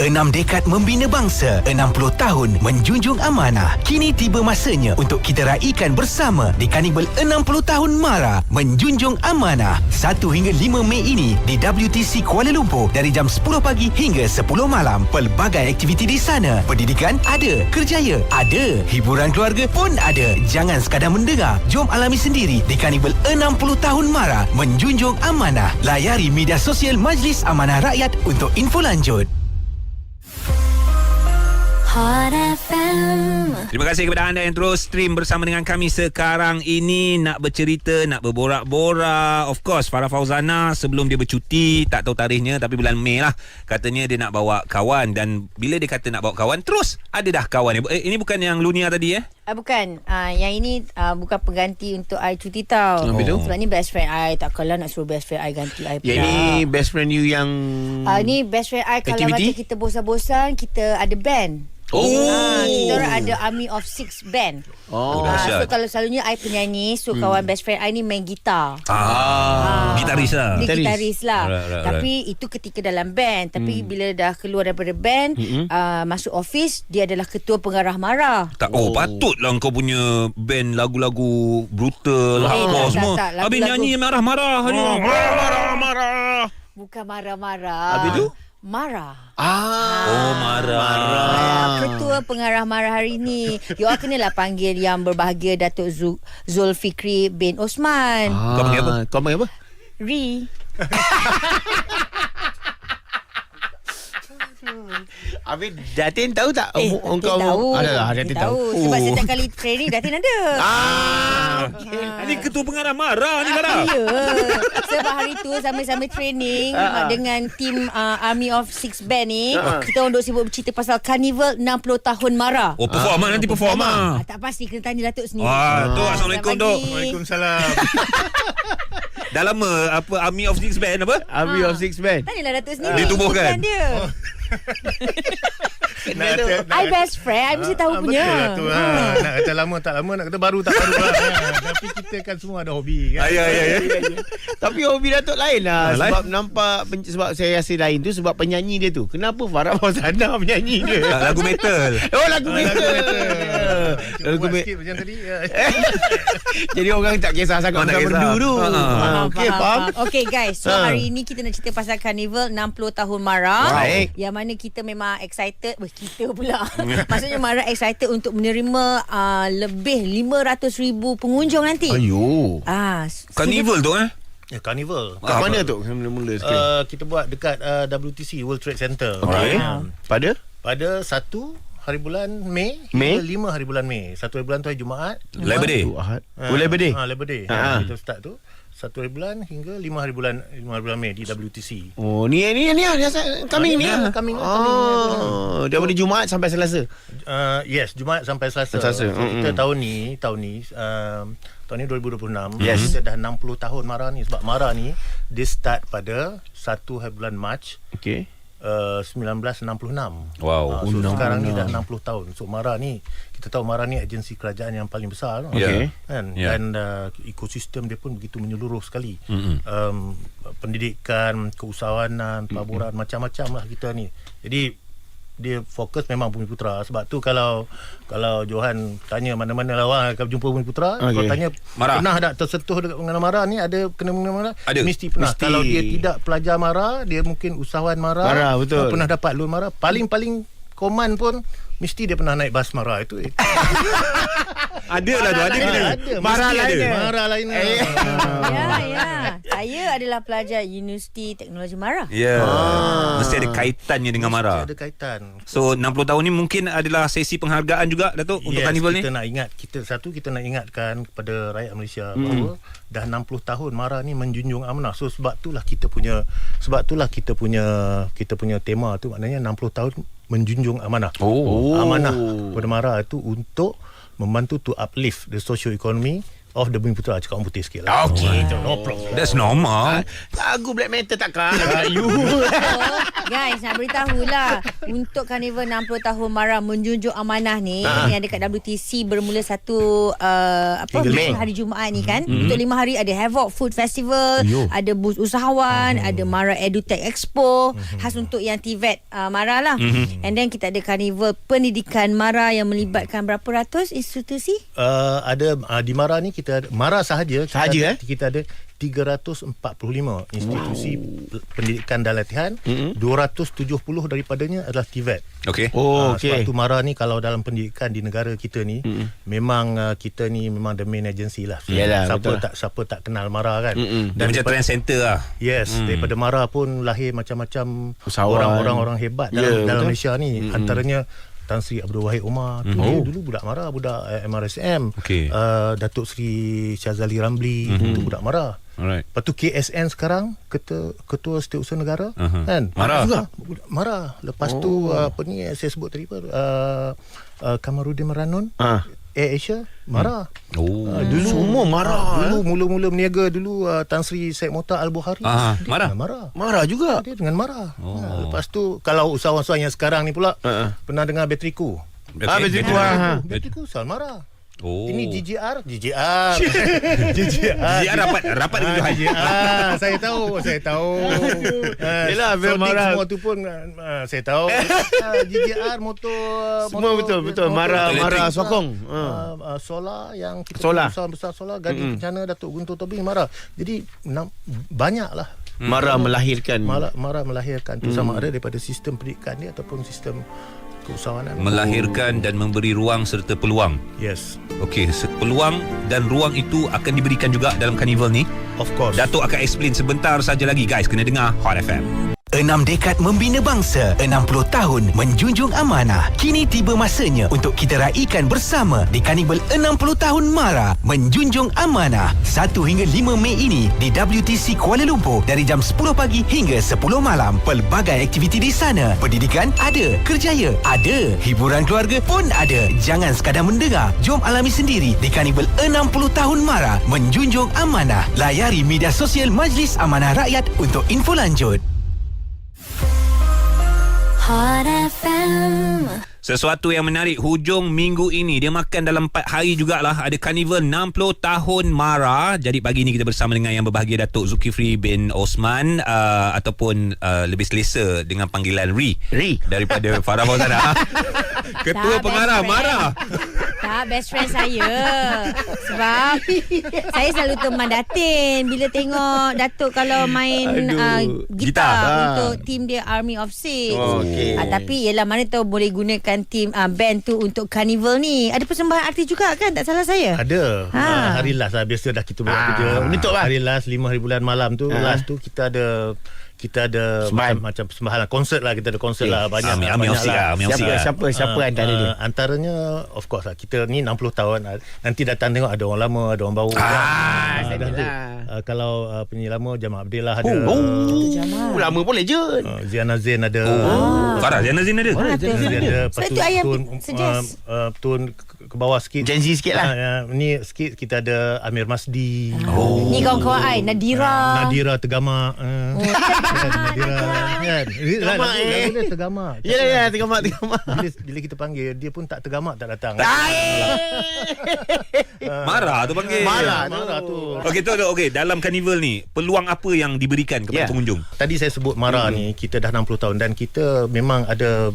6 dekad membina bangsa, 60 tahun menjunjung amanah. Kini tiba masanya untuk kita raikan bersama di Karnival 60 tahun MARA menjunjung amanah. 1 hingga 5 Mei ini di WTC Kuala Lumpur dari jam 10 pagi hingga 10 malam. Pelbagai aktiviti di sana. Pendidikan ada, kerjaya ada, hiburan keluarga pun ada. Jangan sekadar mendengar, jom alami sendiri di Karnival 60 tahun MARA menjunjung amanah. Layari media sosial Majlis Amanah Rakyat untuk info lanjut. Hot FM. Terima kasih kepada anda yang terus stream bersama dengan kami sekarang ini. Nak bercerita, nak berborak-borak. Of course, Farah Fauzana sebelum dia bercuti, tak tahu tarikhnya tapi bulan Mei lah, katanya dia nak bawa kawan. Dan bila dia kata nak bawa kawan, terus ada dah kawan. Ini bukan yang Lunia tadi Bukan. Yang ini bukan pengganti untuk I cuti tau. Sebab ni best friend I. Takkanlah nak suruh best friend I ganti I pula. Ya, ini best friend you yang ni best friend I. Kalau macam kita bosan-bosan, kita ada band. Kita orang ada Army of 6 band. So kalau selalunya I penyanyi, so kawan best friend I ni main gitar. Gitaris lah. Dia gitaris lah. Right. Tapi itu ketika dalam band. Tapi bila dah keluar daripada band, masuk office, dia adalah ketua pengarah MARA. Patutlah kau punya band lagu-lagu brutal, hardcore semua. Habis nyanyi marah-marah. Marah-marah. Bukan marah-marah. Habis tu? MARA. MARA. Ketua pengarah MARA hari ni. You all kenalah panggil yang berbahagia Datuk Zulfikri bin Osman. Kau panggil apa? Kau panggil apa? Ri. Habis Datin tahu tak? Datin tahu. Datin tahu. Sebab setiap kali training Datin ada. Ini ketua pengarah MARA ni Farah. Ya. Sebab hari tu sambil-sambil training dengan tim Army of 6 band ni, kita orang duk sibuk bercerita pasal Karnival 60 tahun MARA. Performa nanti performa. Tak pasti, kena tanya Datuk sendiri. Tu Assalamualaikum Dok. Waalaikumsalam. Dah lama Army of 6 band apa? Army of 6 band. Tanyalah Datuk sendiri. Ditubuhkan. Dia. I best friend, I mesti tahu punya. Betul lah tu. Nak kata lama tak lama, nak kata baru tak baru lah. Tapi kita kan semua ada hobi kan. Ya. Tapi hobi Datuk lain lah. Sebab nampak, sebab saya rasa lain tu sebab penyanyi dia tu. Kenapa Farah Fauzana penyanyi dia? Lagu metal. Lagu metal. Lagu metal macam tadi. Jadi orang tak kisah sangat pasal merdu tu. Okey, faham? Okay guys, so hari ni kita nak cerita pasal Karnival 60 tahun MARA. Baik. Yang mana kita memang excited. Kita pula. Maksudnya MARA excited untuk menerima lebih 500,000 pengunjung nanti. Ayuh. Karnival tu Ya, Carnival. Kat mana tu? Mula-mula sekali. Kita buat dekat WTC, World Trade Center. Okey. Pada 1 hari bulan Mei hingga 5 hari bulan Mei. 1 hari bulan tu hari Jumaat. Labor Day. Labor Day. Labor Day. Kita start tu 1 hari bulan hingga 5 hari bulan Mei di WTC. Ni coming ni. Coming. Daripada Jumaat sampai Selasa. Yes, Jumaat sampai Selasa. So, kita tahun ni 2026. Kita dah 60 tahun MARA ni. Sebab MARA ni dia start pada 1 hari bulan Mac. Okey. 1966. Wow. So sekarang ni dah 60 tahun. So MARA ni, kita tahu MARA ni agensi kerajaan yang paling besar kan? Dan ekosistem dia pun begitu menyeluruh sekali. Pendidikan, keusahawanan, pelaburan, macam-macam lah kita ni. Jadi dia fokus memang Bumiputera. Sebab tu kalau Johan tanya mana-mana lah orang akan jumpa Bumiputera, kalau tanya MARA. pernah tak tersentuh dengan MARA ni, ada kena mengenai MARA, Ada. mesti pernah. Kalau dia tidak pelajar MARA, dia mungkin usahawan MARA, betul. pernah dapat loan MARA, paling koman pun mesti dia pernah naik bas MARA itu. Ada lah tu. Ada. MARA lain. Ya. Saya adalah pelajar Universiti Teknologi MARA. Mesti ada kaitannya dengan MARA. Ada kaitan. So 60 tahun ni mungkin adalah sesi penghargaan juga Datuk untuk Karnival ni. Kita nak ingatkan kepada rakyat Malaysia bahawa dah 60 tahun MARA ni menjunjung amanah. So sebab itulah kita punya tema tu, maknanya 60 tahun menjunjung amanah. Amanah kepada MARA itu untuk membantu to uplift the socio-economy Off the Bumiputera cakap orang putih sikit lah. Okey. No problem. That's normal. Lagu black metal takkan. You. Guys, nak beritahulah untuk Carnival 60 tahun Mara menjunjung amanah ni yang dekat WTC bermula 1 Mei. hari Jumaat ni kan. Untuk 5 hari ada Havoc Food Festival, ada bus usahawan, ada Mara EduTech Expo khas untuk yang TVET Mara lah. And then kita ada Carnival Pendidikan Mara yang melibatkan berapa ratus institusi? Ada di Mara ni kita Mara sahaja kita ada 345 institusi pendidikan dan latihan. 270 daripadanya adalah TVET. Okey. Sebab tu Mara ni kalau dalam pendidikan di negara kita ni memang kita ni memang the main agency lah. Yalah, siapa tak kenal Mara kan. Dan macam trend center lah. Yes, daripada Mara pun lahir macam-macam Usahawan. orang hebat dalam Malaysia ni. Antaranya Tan Sri Abdul Wahid Omar tu dia dulu budak Mara, budak MRSM. Okey. Datuk Sri Syazali Ramli tu budak Mara. Alright. Lepas tu KSN sekarang Ketua Setiausaha Negara kan Mara juga Mara. Lepas tu apa ni saya sebut tadi Kamarudin Meranun Air Asia Mara. Dulu semua marah. Dulu mula-mula berniaga dulu Tan Sri Syed Mokhtar Al-Bukhari Mara. Marah juga. dia dengan Mara. Lepas tu kalau usahawan-usahawan yang sekarang ni pula pernah dengar Betriku. Betriku Sal Mara. Ini GGR GGR rapat dengan Johan. Saya tahu Yelah, Mara semua tu pun saya tahu. GGR motor Semua betul. Mara sokong. Solar yang kita Solar. besar solar Gading Kencana Datuk Guntur Tobing Mara. Jadi banyaklah Mara melahirkan. Mara melahirkan tu sama ada daripada sistem pendidikan dia ataupun sistem keusahawanan. Melahirkan dan memberi ruang serta peluang. Yes, Okey, peluang dan ruang itu akan diberikan juga datuk Carnival ni. of course. Datuk akan explain sebentar saja lagi. Guys, kena dengar Hot FM. 6 dekad membina bangsa, 60 tahun menjunjung amanah. Kini tiba masanya untuk kita raikan bersama di Carnival 60 tahun Mara menjunjung amanah. 1 hingga 5 Mei ini di WTC Kuala Lumpur dari jam 10 pagi hingga 10 malam. Pelbagai aktiviti di sana. Pendidikan ada, kerjaya ada, hiburan keluarga pun ada. Jangan sekadar mendengar, jom alami sendiri di Carnival 60 tahun Mara menjunjung amanah. Layari media sosial Majlis Amanah Rakyat untuk info lanjut. Hot FM. Sesuatu yang menarik, hujung minggu ini dia makan dalam 4 hari jugalah. Ada Carnival 60 tahun Mara. Jadi pagi ni kita bersama dengan yang berbahagia Datuk Zulkifli bin Osman ataupun lebih selesa dengan panggilan Ri daripada Farah Fauzana. Ketua pengarah Mara. Tak, best friend saya. Sebab saya selalu teman Datin bila tengok Datuk kalau main gitar untuk tim dia Army of Six. Tapi yelah, mana tahu boleh gunakan tim band tu untuk Carnival ni. Ada persembahan artis juga kan? Tak salah saya? Ada. Hari last lah. Biasa dah kita buat kerja. Menutup lah. Hari last 5 hari bulan malam tu. Last tu kita ada macam persembahan konsert lah. Kita ada konsert lah. Banyak lah. Siapa antara dia? Antaranya of course lah, kita ni 60 tahun. Nanti datang tengok ada orang lama, ada orang baru. Kalau penyanyi lama Jamal Abdil lah ada. Lama pun legend. Ziana Zain ada. Farah, Ziana Zain ada. Sebab tu ayam suggest. Turun ke bawah sikit. Gen Z sikit lah. Ni sikit kita ada Amir Masdi. Ni kawan-kawan I, Nadira Tegamak. Nadira kan. Lagu dia Tegamak. Ya, Tegamak. Bila kita panggil dia pun tak tegamak, tak datang. Mara tu panggil. Mara tu. Okey, dalam Carnival ni peluang apa yang diberikan kepada pengunjung? Tadi saya sebut Mara ni kita dah 60 tahun dan kita memang ada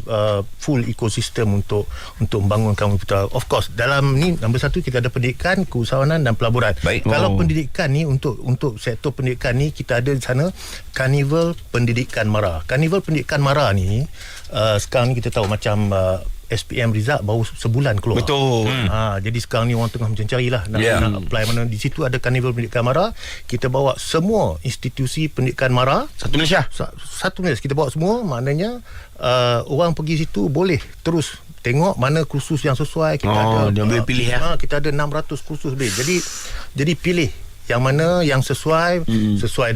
full ekosistem untuk membangunkan Bumiputera. Of course, dalam ni nombor 1 kita ada pendidikan, keusahawanan dan pelaburan. Kalau pendidikan ni untuk sektor pendidikan ni kita ada di sana Carnival Pendidikan Mara. Carnival Pendidikan Mara ni sekarang ni kita tahu macam SPM result baru sebulan keluar. Betul. Jadi sekarang ni orang tengah mencari lah nak apply mana. Di situ ada Carnival Pendidikan Mara. Kita bawa semua institusi pendidikan Mara. Satu Malaysia. Satu Malaysia. Kita bawa semua. Maknanya orang pergi situ boleh terus tengok mana kursus yang sesuai. Kita ada dia boleh pilih kita ada 600 kursus lebih. Jadi pilih yang mana yang sesuai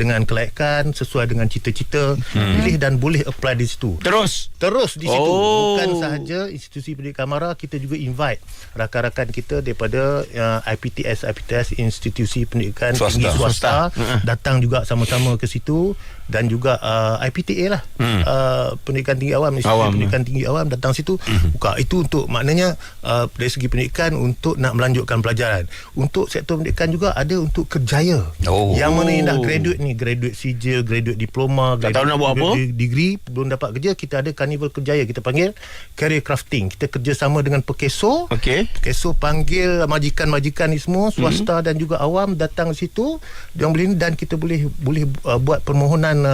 dengan kelayakan, sesuai dengan cita-cita, pilih dan boleh apply di situ. Terus di situ. Bukan sahaja institusi pendidikan MARA, kita juga invite rakan-rakan kita daripada IPTS institusi pendidikan tinggi swasta datang juga sama-sama ke situ, dan juga IPTA lah, pendidikan tinggi awam, pendidikan tinggi awam datang situ. Buka itu untuk maknanya dari segi pendidikan untuk nak melanjutkan pelajaran. Untuk sektor pendidikan juga ada untuk kerjaya. Yang mana yang dah graduate sijil, graduate diploma, tak tahu nak buat apa, degree, belum dapat kerja, kita ada carnival kerjaya, kita panggil career crafting. Kita kerjasama dengan Pekeso. Pekeso panggil majikan-majikan ni semua, swasta dan juga awam datang di situ, dia boleh, dan kita boleh buat permohonan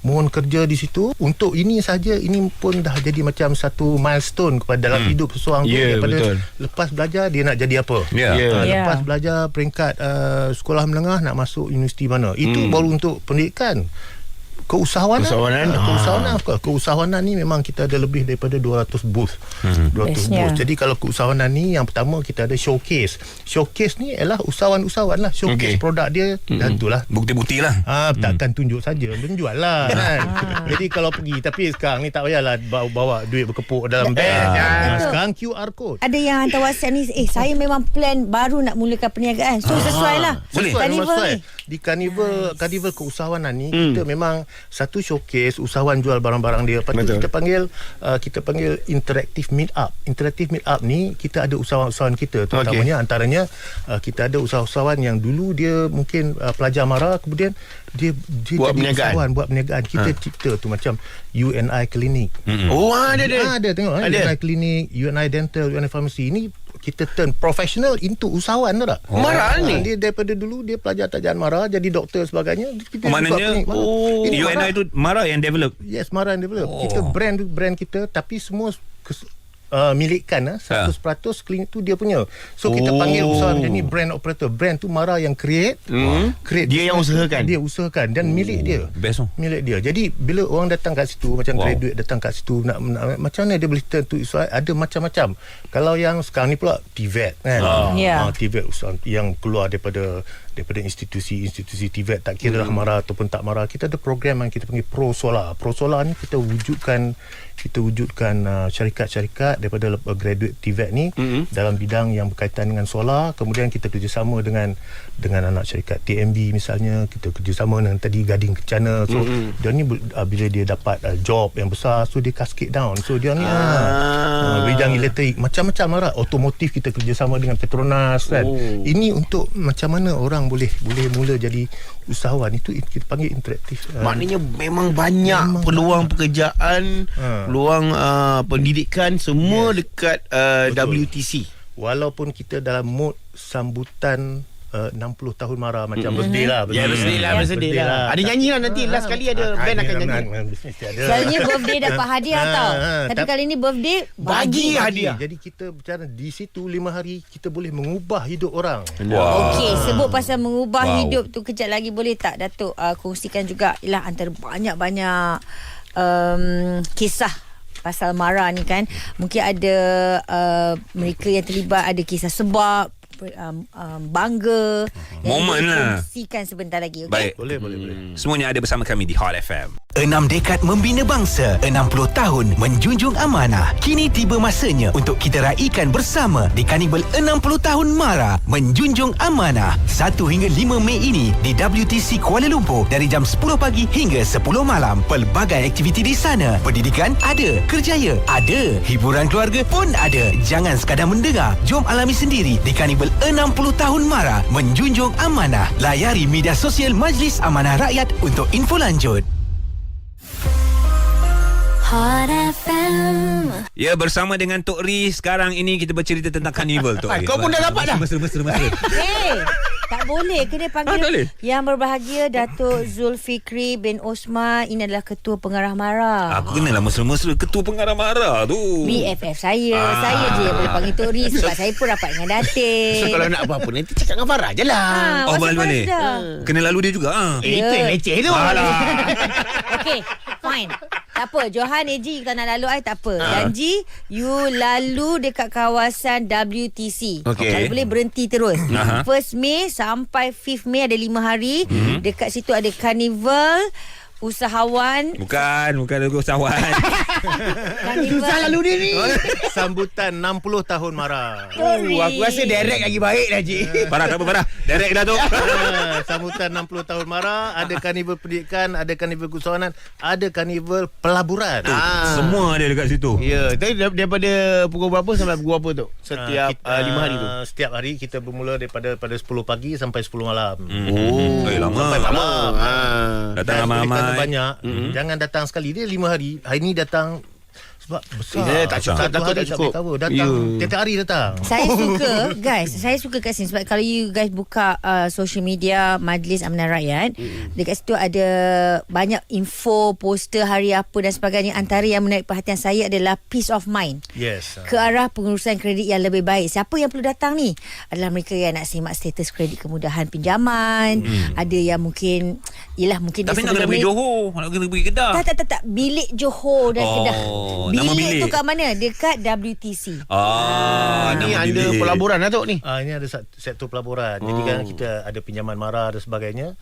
mohon kerja di situ. Untuk ini saja, ini pun dah jadi macam satu milestone kepada dalam hidup seseorang tu, daripada lepas belajar dia nak jadi apa, lepas belajar peringkat sekolah menengah nak masuk universiti mana, itu baru untuk pendidikan. Keusahawanan ni memang kita ada lebih daripada 200 booth. 200 booth. Jadi kalau keusahawanan ni, yang pertama kita ada showcase ni ialah usahawan-usahawan lah, showcase produk dia, dan itulah bukti-bukti lah. Takkan tunjuk saja, menjual lah kan. Jadi kalau pergi, tapi sekarang ni tak payahlah bawa duit berkepuk dalam beg. Sekarang QR code. Ada yang hantar WhatsApp ni, saya memang plan baru nak mulakan perniagaan, so sesuai lah. Sesuai. Di carnival keusahawanan ni, kita memang satu showcase, usahawan jual barang-barang dia. Lepas tu kita panggil interactive meet up. Interactive meet up ni kita ada usahawan-usahawan kita, terutamanya antaranya kita ada usahawan yang dulu dia mungkin pelajar MARA, kemudian dia buat jadi perniagaan. usahawan, buat perniagaan. Kita cipta tu macam UNI Clinic. Ada tengok UNI Clinic, UNI Dental, UNI Pharmacy. Ini kita turn professional into usahawan tu tak? MARA ni dia daripada dulu dia pelajar tajaan MARA, jadi doktor sebagainya. Maknanya UNI itu MARA yang develop. Yes, MARA yang develop. Kita brand kita, tapi semua milikkan 100% klinik tu dia punya. So kita panggil usahawan jadi brand operator. Brand tu MARA yang create dia yang usahakan. Dia usahakan dan milik dia. Best. Milik dia. Jadi bila orang datang kat situ, macam graduate datang kat situ, nak macam mana dia boleh turn tu usaha, ada macam-macam. Kalau yang sekarang ni pula TVET kan. TVET usaha yang keluar daripada institusi TVET, tak kira lah MARA ataupun tak MARA, kita ada program yang kita panggil Pro Solar. Pro Solar ni kita wujudkan syarikat-syarikat daripada graduate TVET ni dalam bidang yang berkaitan dengan solar. Kemudian kita kerjasama dengan anak syarikat TMB misalnya, kita kerjasama dengan tadi Gading Kencana. So dia ni bila dia dapat job yang besar, so dia cascade down. So dia ni bidang elektrik, macam-macam MARA. Otomotif kita kerjasama dengan Petronas kan. Ini untuk macam mana orang boleh mula jadi usahawan. Itu kita panggil interaktif. Maknanya memang banyak peluang pekerjaan, peluang pendidikan semua dekat WTC. Walaupun kita dalam mood sambutan 60 tahun MARA, macam birthday lah. Birthday lah. Ada nyanyi lah nanti. Last kali ada band akan nyanyi. Selalunya birthday dapat hadiah tau. Tapi kali ni birthday bagi hadiah. Jadi kita bercara di situ 5 hari kita boleh mengubah hidup orang. Okey, sebut pasal mengubah hidup tu, kejap lagi boleh tak Datuk kongsikan juga ialah antara banyak-banyak kisah pasal MARA ni kan. Mungkin ada mereka yang terlibat, ada kisah sebab bangga Moment lah. kongsikan sebentar lagi. Okay? Baik. Boleh. Semuanya ada bersama kami di Hot FM. 6 dekad membina bangsa, 60 tahun menjunjung amanah. Kini tiba masanya untuk kita raikan bersama di Carnival 60 tahun MARA menjunjung amanah. 1 hingga 5 Mei ini di WTC Kuala Lumpur dari jam 10 pagi hingga 10 malam. Pelbagai aktiviti di sana. Pendidikan ada, kerjaya ada, hiburan keluarga pun ada. Jangan sekadar mendengar, jom alami sendiri di Carnival 60 tahun MARA menjunjung amanah. Layari media sosial Majlis Amanah Rakyat untuk info lanjut. Hot FM. Ya, bersama dengan Tok Ri. Sekarang ini kita bercerita tentang karnival, Tok Ri. Kau pun dah dapat dah. Mesra. Tak boleh, kena panggil tak boleh? Yang berbahagia Datuk Zulfikri bin Osman. Ini adalah Ketua Pengarah MARA. Aku kenalah mesra-mesra Ketua Pengarah MARA tu. BFF saya. Saya je yang boleh panggil Tok Ri, sebab saya pun rapat dengan Datin. So kalau nak apa-apa nanti cakap dengan Farah je lah. Balik-balik. Kena lalu dia juga. Itu yang leceh tu. Okey, fine. Tak apa, Johan, Eji, kalau nak lalu I tak apa. Janji Hari you lalu dekat kawasan WTC. Okey. Boleh berhenti terus. Aha. 1st May sampai 5th May ada 5 hari. Dekat situ ada karnival usahawan. Bukan usahawan. Susah lalu dia ni. Sambutan 60 tahun Mara. Aku rasa direct lagi baik dah, Cik. Parah, tak apa parah. Direct dah tu. Sambutan 60 tahun Mara, ada karnival pendidikan, ada karnival keusahawanan, ada karnival pelaburan. Semua ada dekat situ. Ya, tapi daripada pukul berapa sampai pukul berapa tu? Setiap 5 hari tu. Setiap hari kita bermula pada 10 pagi sampai 10 malam. Lama. Sampai malam. Datang Dan oleh ramai-ramai. kerana banyak, jangan datang sekali. Dia 5 hari. Hari ni datang sebab besar. Tak cukup, Satu takut hari tak tak cukup. boleh cover. Datang tiap hari datang. Saya suka guys, saya suka kat sini sebab kalau you guys buka social media Majlis Amanah Rakyat, dekat situ ada banyak info, poster hari apa dan sebagainya. Antara yang menarik perhatian saya adalah peace of mind. Yes. Ke arah pengurusan kredit yang lebih baik. Siapa yang perlu datang ni? Adalah mereka yang nak semak status kredit kemudahan pinjaman. Ada yang mungkin mungkin Tapi dia nak kena sebelum pergi ni- Johor, nak kena pergi Kedah. Tak. Bilik Johor dan Kedah. nama bilik. tu kat mana? Dekat WTC. Ni nama ada bilik. pelaburan lah tu ni. Ini ada sektor pelaburan. Jadi kan kita ada pinjaman mara dan sebagainya.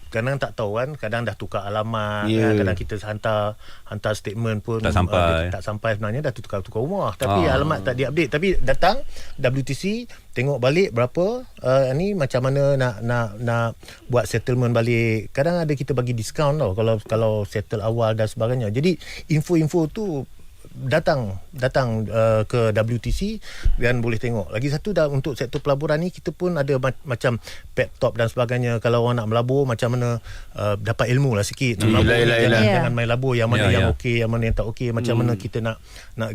Kadang tak tahu kan, kadang dah tukar alamat, kadang kita hantar statement pun Tak sampai. tak sampai, sebenarnya dah tukar rumah tapi alamat tak di-update. Tapi datang WTC, tengok balik berapa ni macam mana nak buat settlement balik. Kadang ada kita bagi diskaun tau kalau settle awal dan sebagainya. Jadi info-info tu datang ke WTC dan boleh tengok. Lagi satu untuk sektor pelaburan ni kita pun ada macam pep talk dan sebagainya. Kalau orang nak melabur macam mana dapat ilmu lah sikit. Nak melabur jangan main labur yang mana yang okey, yang mana yang tak okey, macam mana kita nak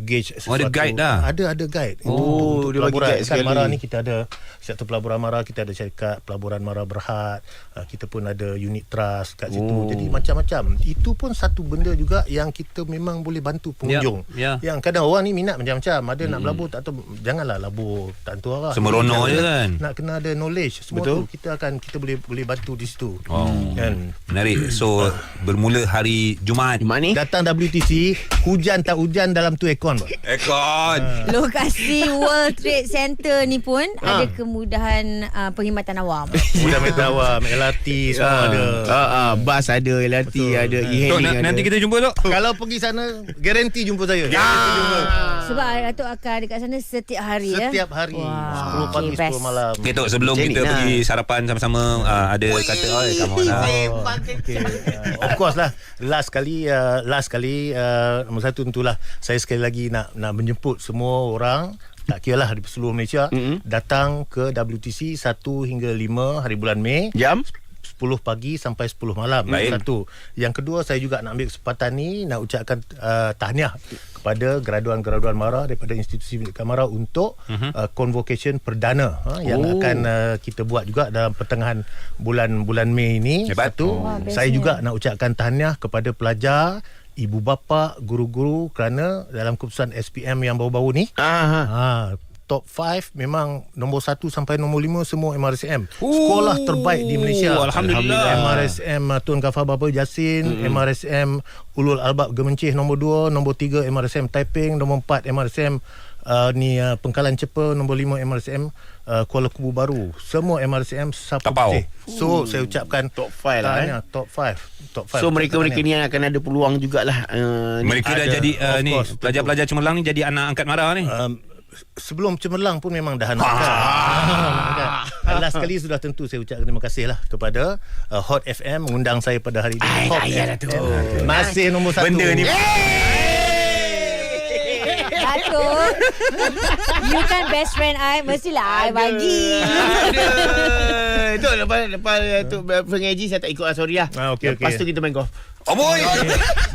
gauge sesuatu. ada guide dah. Ada guide. dia Untuk bagi pelaburan guide kan sekali. Mara ni kita ada sektor pelaburan Mara, kita ada syarikat pelaburan Mara Berhad, kita pun ada unit trust kat situ. Jadi macam-macam. Itu pun satu benda juga yang kita memang boleh bantu pengunjung. Yang kadang orang ni minat macam-macam. Ada nak berlabur tak tahu, janganlah labur tak tentu arah. Semerono je kan. Nak kena ada knowledge semua. Betul. Tu kita boleh bantu di situ. Kan. Menarik. So bermula hari Jumaat. Mak ni. Datang WTC, hujan tak hujan dalam tu aircon. Ekon. Lokasi World Trade Center ni pun ada kemudahan perkhidmatan awam. Mudah metawam, LRT semua ada. Bas ada, LRT ada, e-hailing ada. Nanti kita jumpa tu. Kalau pergi sana, garanti jumpa saya. Sebab Datuk akan dekat sana setiap hari Setiap hari. 10 pagi, 10 malam. Okay, Tok, sebelum Macam kita ni lah. pergi sarapan sama-sama, ada kata, come on lah. Okay. Of course lah. Last kali nombor satu tentulah saya sekali lagi nak menjemput semua orang, tak kira lah di seluruh Malaysia, datang ke WTC 1 hingga 5 hari bulan Mei. Jam? 10 pagi sampai 10 malam. Baik. Satu. Yang kedua, saya juga nak ambil kesempatan ni nak ucapkan tahniah kepada graduan-graduan Mara daripada institusi pendidikan Mara untuk convocation perdana yang akan kita buat juga dalam pertengahan bulan Mei ini. Hebat. Satu. Saya bestnya. juga nak ucapkan tahniah kepada pelajar, ibu bapa, guru-guru kerana dalam keputusan SPM yang baru-baru ni, top 5 memang nombor 1 sampai nombor 5 semua MRSM. Sekolah terbaik di Malaysia. Alhamdulillah. MRSM Tun Ghaffar Baba Jasin, MRSM Ulul Albab Gemencih nombor 2, nombor 3 MRSM Taiping, nombor 4 MRSM Pengkalan Cepa, nombor 5 MRSM Kuala Kubu Baru. Semua MRSM Sapu Tapau. Putih. So saya ucapkan Top 5 lah, Top 5. So mereka-mereka ni akan ada peluang jugalah. Mereka dah ada, jadi of ni course, pelajar-pelajar cemerlang ni jadi anak angkat Mara ni. Sebelum cemerlang pun memang dah anak. Last kali sudah tentu saya ucapkan terima kasih lah kepada Hot FM mengundang saya pada hari ini. Hot FM. Masih nombor 1. Benda ni Datuk, you kan best friend I, mestilah I bagi. Itu lepas tu pengaji saya tak ikut sorry lah. Okey. Lepas tu kita main golf. Oh boy.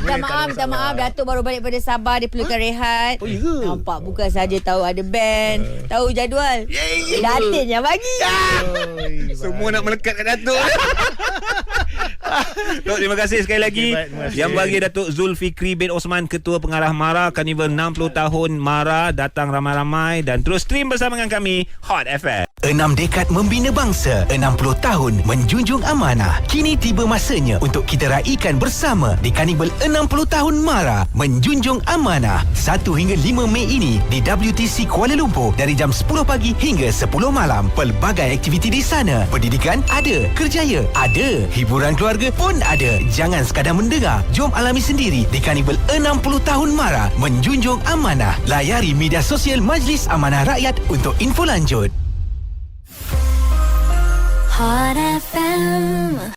Minta maaf Datuk baru balik pada Sabah, dia perlukan rehat. Oh, ya ke? Nampak bukan saja tahu ada band, tahu jadual. Datin yang bagi. Semua nak melekat kat Datuk. Tok, terima kasih sekali lagi. Okay, baik, terima kasih. Yang bagi Datuk Zulfikri bin Osman, Ketua Pengarah Mara Karnival 60 tahun Mara, datang ramai-ramai dan terus stream bersama dengan kami Hot FM. 6 dekad membina bangsa, 60 tahun menjunjung amanah. Kini tiba masanya untuk kita raikan bersama di Carnival 60 tahun MARA menjunjung amanah. 1 hingga 5 Mei ini di WTC Kuala Lumpur dari jam 10 pagi hingga 10 malam. Pelbagai aktiviti di sana. Pendidikan ada, kerjaya ada, hiburan keluarga pun ada. Jangan sekadar mendengar, jom alami sendiri di Carnival 60 tahun MARA menjunjung amanah. Layari media sosial Majlis Amanah Rakyat untuk info lanjut. Hot FM.